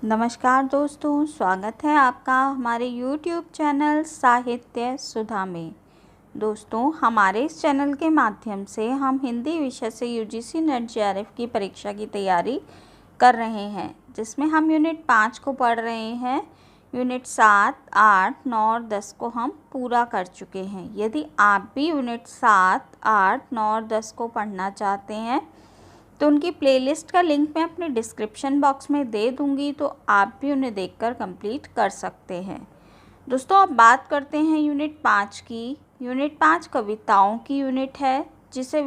नमस्कार दोस्तों, स्वागत है आपका हमारे YouTube चैनल साहित्य सुधा में। दोस्तों, हमारे इस चैनल के माध्यम से हम हिंदी विषय से UGC नेट JRF की परीक्षा की तैयारी कर रहे हैं, जिसमें हम यूनिट 5 को पढ़ रहे हैं। यूनिट 7, 8, 9 और 10 को हम पूरा कर चुके हैं। यदि आप भी यूनिट 7, 8, 9 और 10 को पढ़ना चाहते हैं तो उनकी प्लेलिस्ट का लिंक मैं अपने डिस्क्रिप्शन बॉक्स में दे दूंगी, तो आप भी उन्हें देखकर कंप्लीट कर सकते हैं। दोस्तों, अब बात करते हैं यूनिट 5 की। यूनिट 5 कविताओं की यूनिट है, जिसे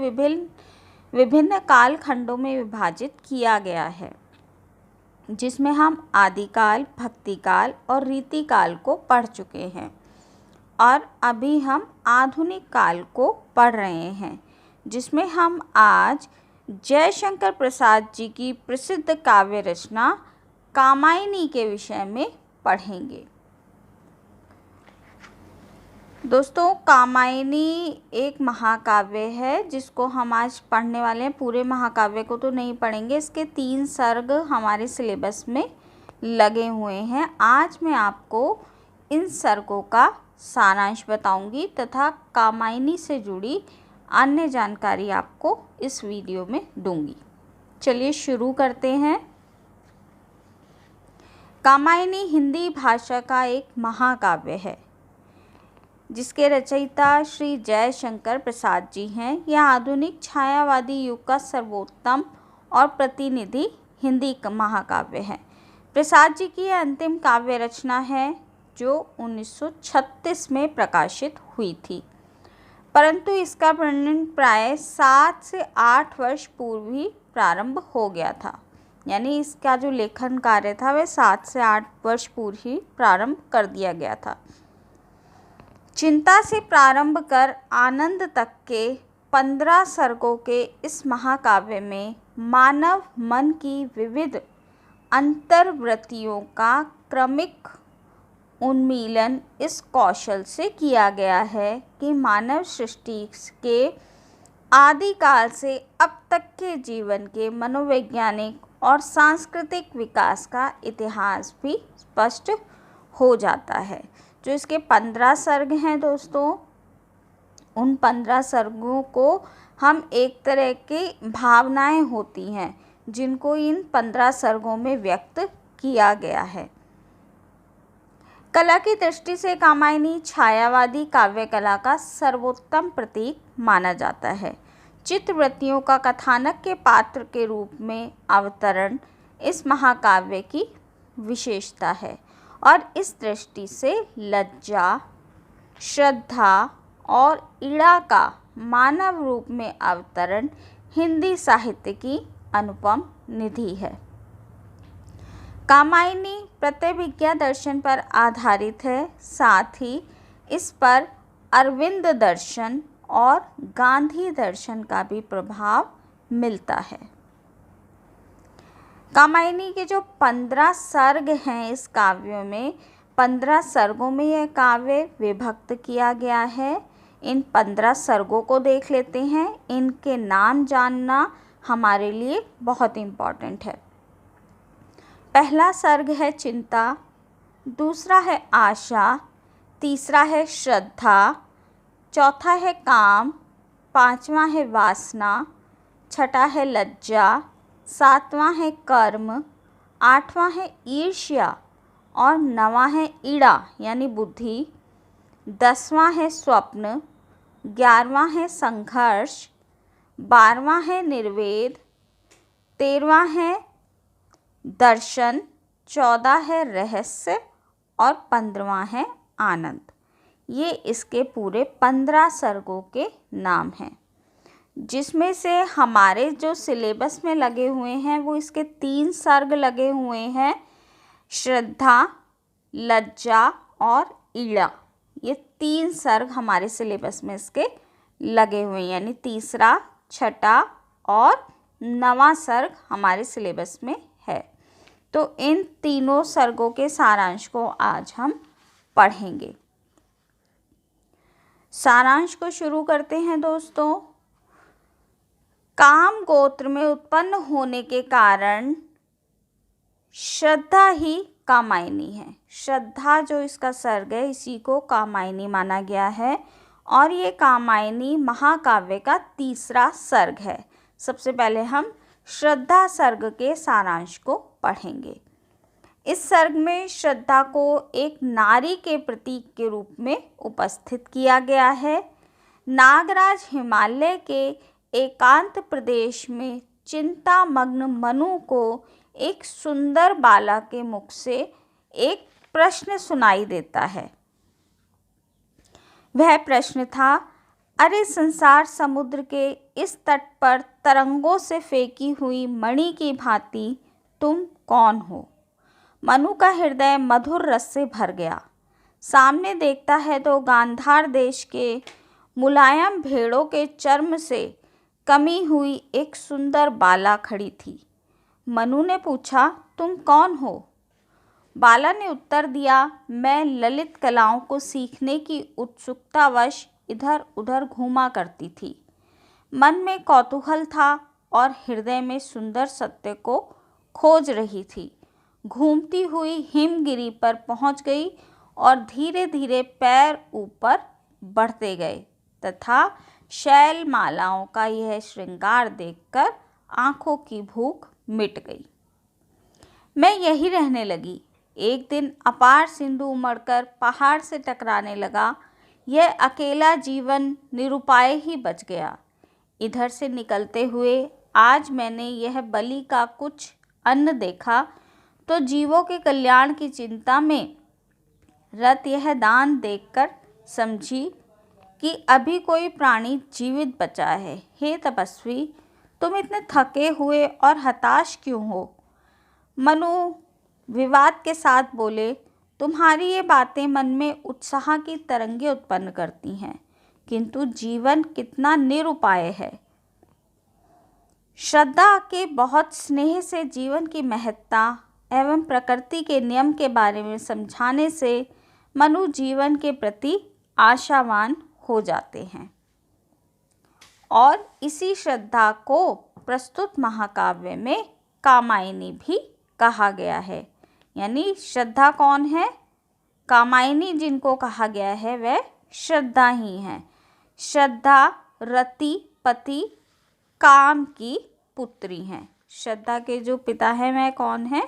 विभिन्न कालखंडों में विभाजित किया गया है, जिसमें हम आदिकाल, भक्तिकाल और रीतिकाल को पढ़ चुके हैं और अभी हम आधुनिक काल को पढ़ रहे हैं, जिसमें हम आज जयशंकर प्रसाद जी की प्रसिद्ध काव्य रचना कामायनी के विषय में पढ़ेंगे। दोस्तों, कामायनी एक महाकाव्य है जिसको हम आज पढ़ने वाले हैं। पूरे महाकाव्य को तो नहीं पढ़ेंगे, इसके 3 सर्ग हमारे सिलेबस में लगे हुए हैं। आज मैं आपको इन सर्गों का सारांश बताऊंगी तथा कामायनी से जुड़ी अन्य जानकारी आपको इस वीडियो में दूंगी। चलिए शुरू करते हैं। कामायनी हिंदी भाषा का एक महाकाव्य है, जिसके रचयिता श्री जयशंकर प्रसाद जी हैं। यह आधुनिक छायावादी युग का सर्वोत्तम और प्रतिनिधि हिंदी महाकाव्य है। प्रसाद जी की यह अंतिम काव्य रचना है, जो 1936 में प्रकाशित हुई थी, परंतु इसका वर्णन प्राय 7 से 8 वर्ष पूर्व ही प्रारंभ हो गया था। यानी इसका जो लेखन कार्य था वह 7 से 8 वर्ष पूर्व ही प्रारंभ कर दिया गया था। चिंता से प्रारंभ कर आनंद तक के 15 सर्गों के इस महाकाव्य में मानव मन की विविध अंतर्वृत्तियों का क्रमिक उन्मीलन इस कौशल से किया गया है कि मानव सृष्टि के आदिकाल से अब तक के जीवन के मनोवैज्ञानिक और सांस्कृतिक विकास का इतिहास भी स्पष्ट हो जाता है। जो इसके 15 सर्ग हैं दोस्तों, उन 15 सर्गों को हम एक तरह की भावनाएं होती हैं जिनको इन 15 सर्गों में व्यक्त किया गया है। कला की दृष्टि से कामायनी छायावादी काव्य कला का सर्वोत्तम प्रतीक माना जाता है। चित्रवृत्तियों का कथानक के पात्र के रूप में अवतरण इस महाकाव्य की विशेषता है और इस दृष्टि से लज्जा, श्रद्धा और इड़ा का मानव रूप में अवतरण हिंदी साहित्य की अनुपम निधि है। कामायनी प्रत्यभिज्ञा दर्शन पर आधारित है, साथ ही इस पर अरविंद दर्शन और गांधी दर्शन का भी प्रभाव मिलता है। कामायनी के जो 15 सर्ग हैं इस काव्य में, 15 सर्गों में यह काव्य विभक्त किया गया है। इन 15 सर्गों को देख लेते हैं। इनके नाम जानना हमारे लिए बहुत इम्पॉर्टेंट है। पहला सर्ग है चिंता, दूसरा है आशा, तीसरा है श्रद्धा, चौथा है काम, पांचवा है वासना, छठा है लज्जा, सातवां है कर्म, आठवां है ईर्ष्या और नवां है ईड़ा यानी बुद्धि, 10वां है स्वप्न, 11वां है संघर्ष, 12वां है निर्वेद, 13वां है दर्शन, 14 है रहस्य और 15वां है आनंद। ये इसके पूरे 15 सर्गों के नाम हैं, जिसमें से हमारे जो सिलेबस में लगे हुए हैं वो इसके 3 सर्ग लगे हुए हैं, श्रद्धा, लज्जा और ईड़ा। ये 3 सर्ग हमारे सिलेबस में इसके लगे हुए हैं, यानी तीसरा, छठा और 9वां सर्ग हमारे सिलेबस में है। तो इन तीनों सर्गों के सारांश को आज हम पढ़ेंगे। सारांश को शुरू करते हैं दोस्तों। काम गोत्र में उत्पन्न होने के कारण श्रद्धा ही कामायनी है। श्रद्धा जो इसका सर्ग है, इसी को कामायनी माना गया है और ये कामायनी महाकाव्य का तीसरा सर्ग है। सबसे पहले हम श्रद्धा सर्ग के सारांश को पढ़ेंगे। इस सर्ग में श्रद्धा को एक नारी के प्रतीक के रूप में उपस्थित किया गया है। नागराज हिमालय के एकांत प्रदेश में चिंतामग्न मनु को एक सुंदर बाला के मुख से एक प्रश्न सुनाई देता है। वह प्रश्न था, अरे संसार समुद्र के इस तट पर तरंगों से फेंकी हुई मणि की भांति तुम कौन हो? मनु का हृदय मधुर रस से भर गया। सामने देखता है तो गांधार देश के मुलायम भेड़ों के चर्म से कमी हुई एक सुंदर बाला खड़ी थी। मनु ने पूछा, तुम कौन हो? बाला ने उत्तर दिया, मैं ललित कलाओं को सीखने की उत्सुकतावश इधर उधर घूमा करती थी। मन में कौतूहल था और हृदय में सुंदर सत्य को खोज रही थी। घूमती हुई हिमगिरी पर पहुंच गई और धीरे धीरे पैर ऊपर बढ़ते गए तथा शैल मालाओं का यह श्रृंगार देखकर आंखों की भूख मिट गई। मैं यही रहने लगी। एक दिन अपार सिंधु उमड़कर पहाड़ से टकराने लगा। यह अकेला जीवन निरुपाय ही बच गया। इधर से निकलते हुए आज मैंने यह बलि का कुछ अन्न देखा तो जीवों के कल्याण की चिंता में रत यह दान देखकर समझी कि अभी कोई प्राणी जीवित बचा है। हे तपस्वी, तुम इतने थके हुए और हताश क्यों हो? मनु विवाद के साथ बोले, तुम्हारी ये बातें मन में उत्साह की तरंगें उत्पन्न करती हैं, किंतु जीवन कितना निरुपाय है। श्रद्धा के बहुत स्नेह से जीवन की महत्ता एवं प्रकृति के नियम के बारे में समझाने से मनु जीवन के प्रति आशावान हो जाते हैं और इसी श्रद्धा को प्रस्तुत महाकाव्य में कामायनी भी कहा गया है। यानी श्रद्धा कौन है? कामायनी जिनको कहा गया है वह श्रद्धा ही है। श्रद्धा रति पति काम की पुत्री हैं। श्रद्धा के जो पिता हैं वह कौन है?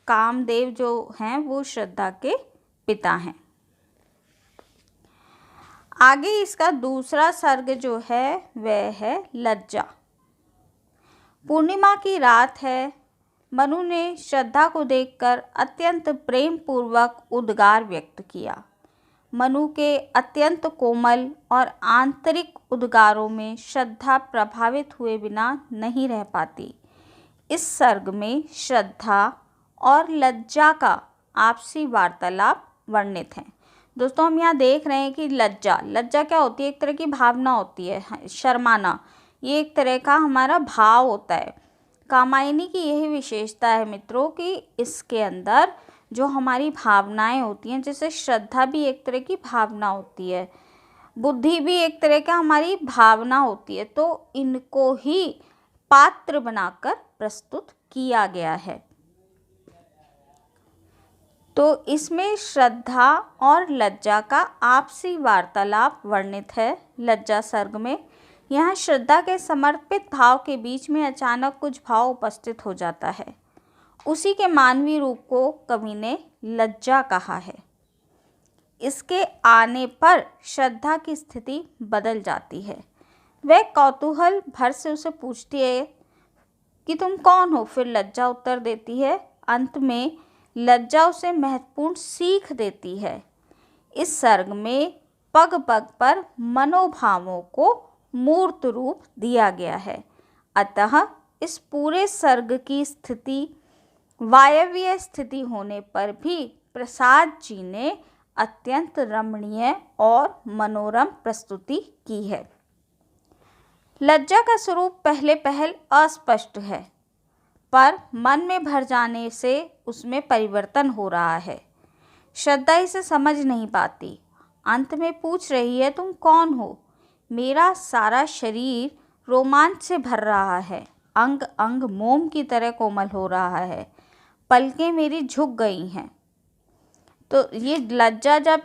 कामदेव जो हैं वो श्रद्धा के पिता हैं। आगे इसका दूसरा सर्ग जो है वह है लज्जा। पूर्णिमा की रात है। मनु ने श्रद्धा को देखकर अत्यंत प्रेम पूर्वक उद्गार व्यक्त किया। मनु के अत्यंत कोमल और आंतरिक उद्गारों में श्रद्धा प्रभावित हुए बिना नहीं रह पाती। इस सर्ग में श्रद्धा और लज्जा का आपसी वार्तालाप वर्णित है। दोस्तों, हम यहाँ देख रहे हैं कि लज्जा क्या होती है? एक तरह की भावना होती है, शर्माना। ये एक तरह का हमारा भाव होता है। कामायनी की यही विशेषता है मित्रों कि इसके अंदर जो हमारी भावनाएं होती हैं, जैसे श्रद्धा भी एक तरह की भावना होती है, बुद्धि भी एक तरह का हमारी भावना होती है, तो इनको ही पात्र बनाकर प्रस्तुत किया गया है। तो इसमें श्रद्धा और लज्जा का आपसी वार्तालाप वर्णित है। लज्जा सर्ग में यहाँ श्रद्धा के समर्पित भाव के बीच में अचानक कुछ भाव उपस्थित हो जाता है। उसी के मानवीय रूप को कवि ने लज्जा कहा है। इसके आने पर श्रद्धा की स्थिति बदल जाती है। वह कौतूहल भर से उसे पूछती है कि तुम कौन हो? फिर लज्जा उत्तर देती है। अंत में लज्जा उसे महत्वपूर्ण सीख देती है। इस सर्ग में पग पग पर मनोभावों को मूर्त रूप दिया गया है। अतः इस पूरे सर्ग की स्थिति वायव्य स्थिति होने पर भी प्रसाद जी ने अत्यंत रमणीय और मनोरम प्रस्तुति की है। लज्जा का स्वरूप पहले पहल अस्पष्ट है, पर मन में भर जाने से उसमें परिवर्तन हो रहा है। श्रद्धा इसे समझ नहीं पाती। अंत में पूछ रही है, तुम कौन हो? मेरा सारा शरीर रोमांच से भर रहा है। अंग अंग मोम की तरह कोमल हो रहा है, पलकें मेरी झुक गई हैं। तो ये लज्जा जब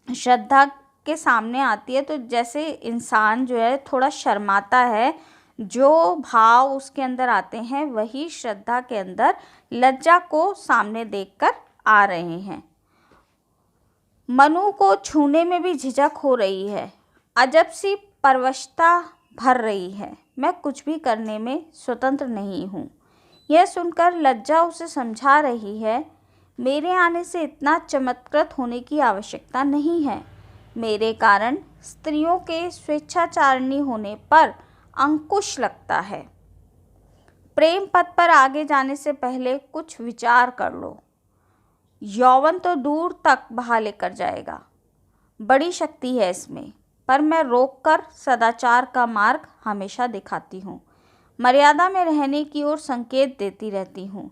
श्रद्धा के सामने आती है तो जैसे इंसान जो है थोड़ा शर्माता है, जो भाव उसके अंदर आते हैं वही श्रद्धा के अंदर लज्जा को सामने देखकर आ रहे हैं। मनु को छूने में भी झिझक हो रही है, अजब सी परवशता भर रही है। मैं कुछ भी करने में स्वतंत्र नहीं हूँ। यह सुनकर लज्जा उसे समझा रही है, मेरे आने से इतना चमत्कृत होने की आवश्यकता नहीं है। मेरे कारण स्त्रियों के स्वेच्छाचारिणी होने पर अंकुश लगता है। प्रेम पथ पर आगे जाने से पहले कुछ विचार कर लो। यौवन तो दूर तक बहा लेकर जाएगा, बड़ी शक्ति है इसमें, पर मैं रोककर सदाचार का मार्ग हमेशा दिखाती हूँ, मर्यादा में रहने की ओर संकेत देती रहती हूँ।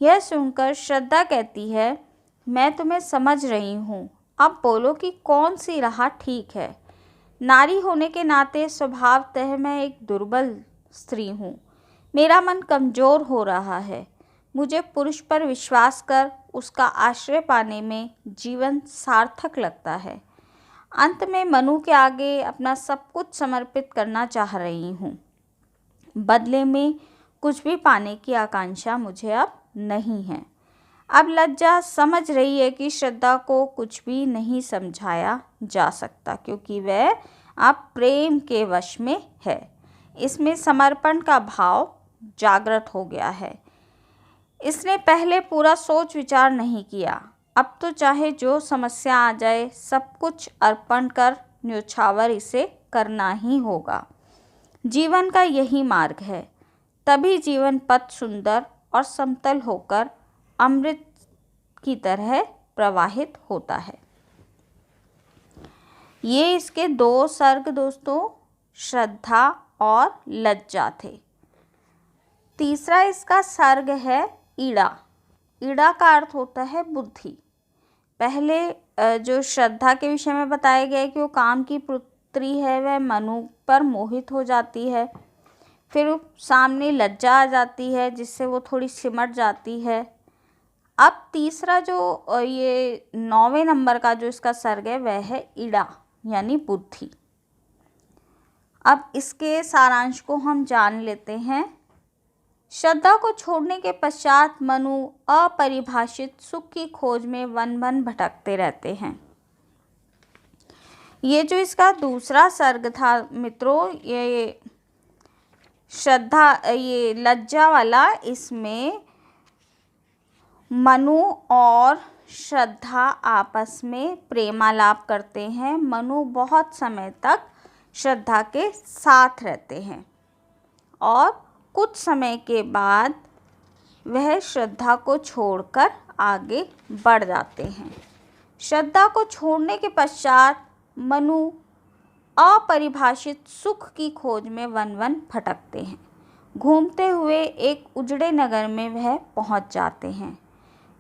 यह सुनकर श्रद्धा कहती है, मैं तुम्हें समझ रही हूँ, अब बोलो कि कौन सी राह ठीक है। नारी होने के नाते स्वभावतः मैं एक दुर्बल स्त्री हूँ। मेरा मन कमज़ोर हो रहा है। मुझे पुरुष पर विश्वास कर उसका आश्रय पाने में जीवन सार्थक लगता है। अंत में मनु के आगे अपना सब कुछ समर्पित करना चाह रही हूँ। बदले में कुछ भी पाने की आकांक्षा मुझे अब नहीं है। अब लज्जा समझ रही है कि श्रद्धा को कुछ भी नहीं समझाया जा सकता, क्योंकि वह अब प्रेम के वश में है। इसमें समर्पण का भाव जागृत हो गया है। इसने पहले पूरा सोच विचार नहीं किया। अब तो चाहे जो समस्या आ जाए, सब कुछ अर्पण कर न्योछावर इसे करना ही होगा। जीवन का यही मार्ग है, तभी जीवन पथ सुंदर और समतल होकर अमृत की तरह प्रवाहित होता है। ये इसके 2 सर्ग दोस्तों श्रद्धा और लज्जा थे। तीसरा इसका सर्ग है ईड़ा। ईड़ा का अर्थ होता है बुद्धि। पहले जो श्रद्धा के विषय में बताया गया है कि वो काम की पुत्री है, वह मनु पर मोहित हो जाती है। फिर सामने लज्जा आ जाती है जिससे वो थोड़ी सिमट जाती है। अब तीसरा जो ये 9वें नंबर का जो इसका सर्ग है वह है ईड़ा यानी बुद्धि। अब इसके सारांश को हम जान लेते हैं। श्रद्धा को छोड़ने के पश्चात मनु अपरिभाषित सुख की खोज में वन वन भटकते रहते हैं। ये जो इसका दूसरा सर्ग था मित्रों, ये श्रद्धा, ये लज्जा वाला, इसमें मनु और श्रद्धा आपस में प्रेमालाप करते हैं। मनु बहुत समय तक श्रद्धा के साथ रहते हैं और कुछ समय के बाद वह श्रद्धा को छोड़कर आगे बढ़ जाते हैं। श्रद्धा को छोड़ने के पश्चात मनु अपरिभाषित सुख की खोज में वन वन भटकते हैं। घूमते हुए एक उजड़े नगर में वह पहुंच जाते हैं।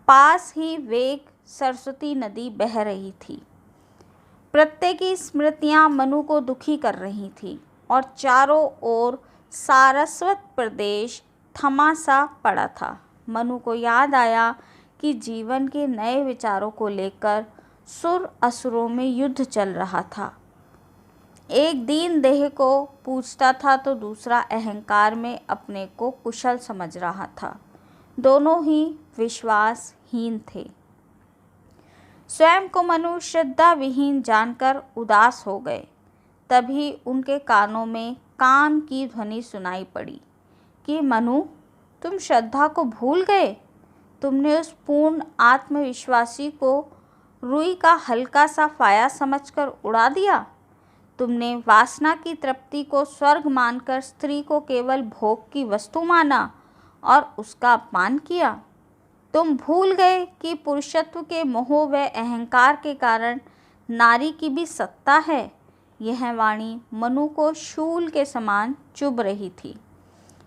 पास ही वेग सरस्वती नदी बह रही थी। प्रत्येक स्मृतियां मनु को दुखी कर रही थी और चारों ओर सारस्वत प्रदेश थमा सा पड़ा था। मनु को याद आया कि जीवन के नए विचारों को लेकर सुर असुरों में युद्ध चल रहा था। एक दीन देह को पूछता था तो दूसरा अहंकार में अपने को कुशल समझ रहा था। दोनों ही विश्वासहीन थे। स्वयं को मनु श्रद्धा विहीन जानकर उदास हो गए। तभी उनके कानों में काम की ध्वनि सुनाई पड़ी कि मनु, तुम श्रद्धा को भूल गए। तुमने उस पूर्ण आत्मविश्वासी को रुई का हल्का सा फाया समझकर उड़ा दिया। तुमने वासना की तृप्ति को स्वर्ग मानकर स्त्री को केवल भोग की वस्तु माना और उसका अपमान किया। तुम भूल गए कि पुरुषत्व के मोह व अहंकार के कारण नारी की भी सत्ता है। यह वाणी मनु को शूल के समान चुभ रही थी।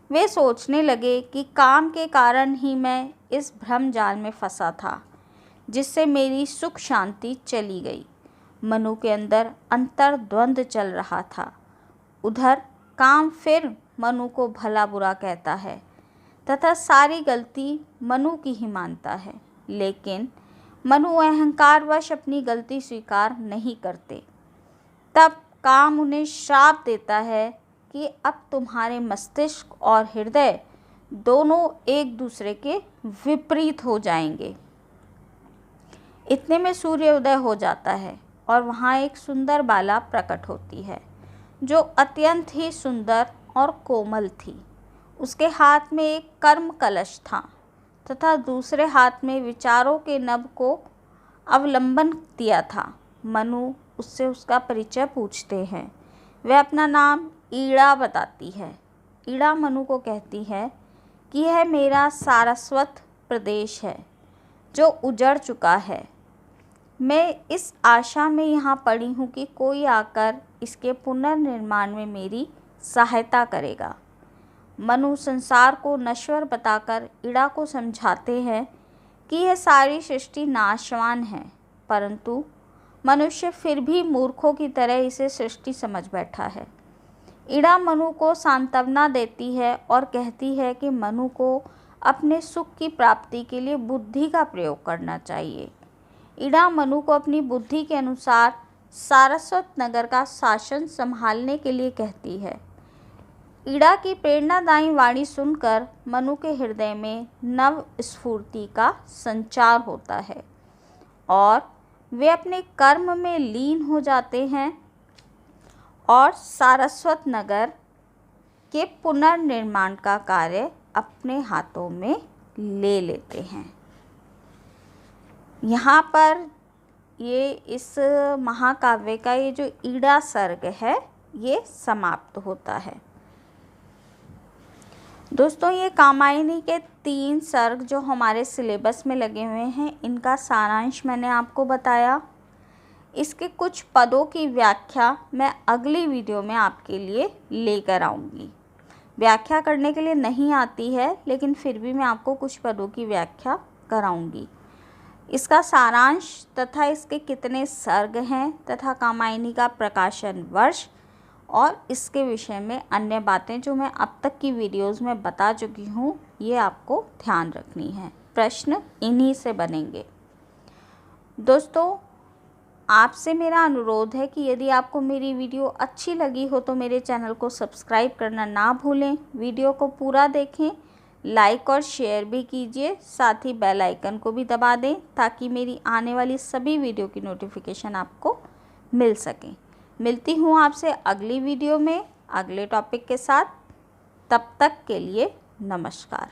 वे सोचने लगे कि काम के कारण ही मैं इस भ्रम जाल में फंसा था, जिससे मेरी सुख शांति चली गई। मनु के अंदर अंतर्द्वंद चल रहा था। उधर काम फिर मनु को भला बुरा कहता है तथा सारी गलती मनु की ही मानता है, लेकिन मनु अहंकारवश अपनी गलती स्वीकार नहीं करते। तब काम उन्हें श्राप देता है कि अब तुम्हारे मस्तिष्क और हृदय दोनों एक दूसरे के विपरीत हो जाएंगे। इतने में सूर्योदय हो जाता है और वहाँ एक सुंदर बाला प्रकट होती है जो अत्यंत ही सुंदर और कोमल थी। उसके हाथ में एक कर्म कलश था तथा दूसरे हाथ में विचारों के नभ को अवलंबन दिया था। मनु उससे उसका परिचय पूछते हैं। वह अपना नाम ईड़ा बताती है। ईड़ा मनु को कहती है कि यह मेरा सारस्वत प्रदेश है जो उजड़ चुका है। मैं इस आशा में यहाँ पड़ी हूँ कि कोई आकर इसके पुनर्निर्माण में मेरी सहायता करेगा। मनु संसार को नश्वर बताकर ईड़ा को समझाते हैं कि यह सारी सृष्टि नाशवान है, परंतु मनुष्य फिर भी मूर्खों की तरह इसे सृष्टि समझ बैठा है। ईड़ा मनु को सांत्वना देती है और कहती है कि मनु को अपने सुख की प्राप्ति के लिए बुद्धि का प्रयोग करना चाहिए। ईड़ा मनु को अपनी बुद्धि के अनुसार सारस्वत नगर का शासन संभालने के लिए कहती है। ईड़ा की प्रेरणादायी वाणी सुनकर मनु के हृदय में नव स्फूर्ति का संचार होता है और वे अपने कर्म में लीन हो जाते हैं और सारस्वत नगर के पुनर्निर्माण का कार्य अपने हाथों में ले लेते हैं। यहाँ पर ये इस महाकाव्य का ये जो ईड़ा सर्ग है ये समाप्त होता है। दोस्तों, ये कामायनी के 3 सर्ग जो हमारे सिलेबस में लगे हुए हैं इनका सारांश मैंने आपको बताया। इसके कुछ पदों की व्याख्या मैं अगली वीडियो में आपके लिए लेकर आऊँगी। व्याख्या करने के लिए नहीं आती है, लेकिन फिर भी मैं आपको कुछ पदों की व्याख्या कराऊँगी। इसका सारांश तथा इसके कितने सर्ग हैं तथा कामायनी का प्रकाशन वर्ष और इसके विषय में अन्य बातें जो मैं अब तक की वीडियोस में बता चुकी हूँ, ये आपको ध्यान रखनी है। प्रश्न इन्हीं से बनेंगे। दोस्तों, आपसे मेरा अनुरोध है कि यदि आपको मेरी वीडियो अच्छी लगी हो तो मेरे चैनल को सब्सक्राइब करना ना भूलें। वीडियो को पूरा देखें, लाइक और शेयर भी कीजिए, साथ ही बेल आइकन को भी दबा दें ताकि मेरी आने वाली सभी वीडियो की नोटिफिकेशन आपको मिल सकें। मिलती हूँ आपसे अगली वीडियो में अगले टॉपिक के साथ। तब तक के लिए नमस्कार।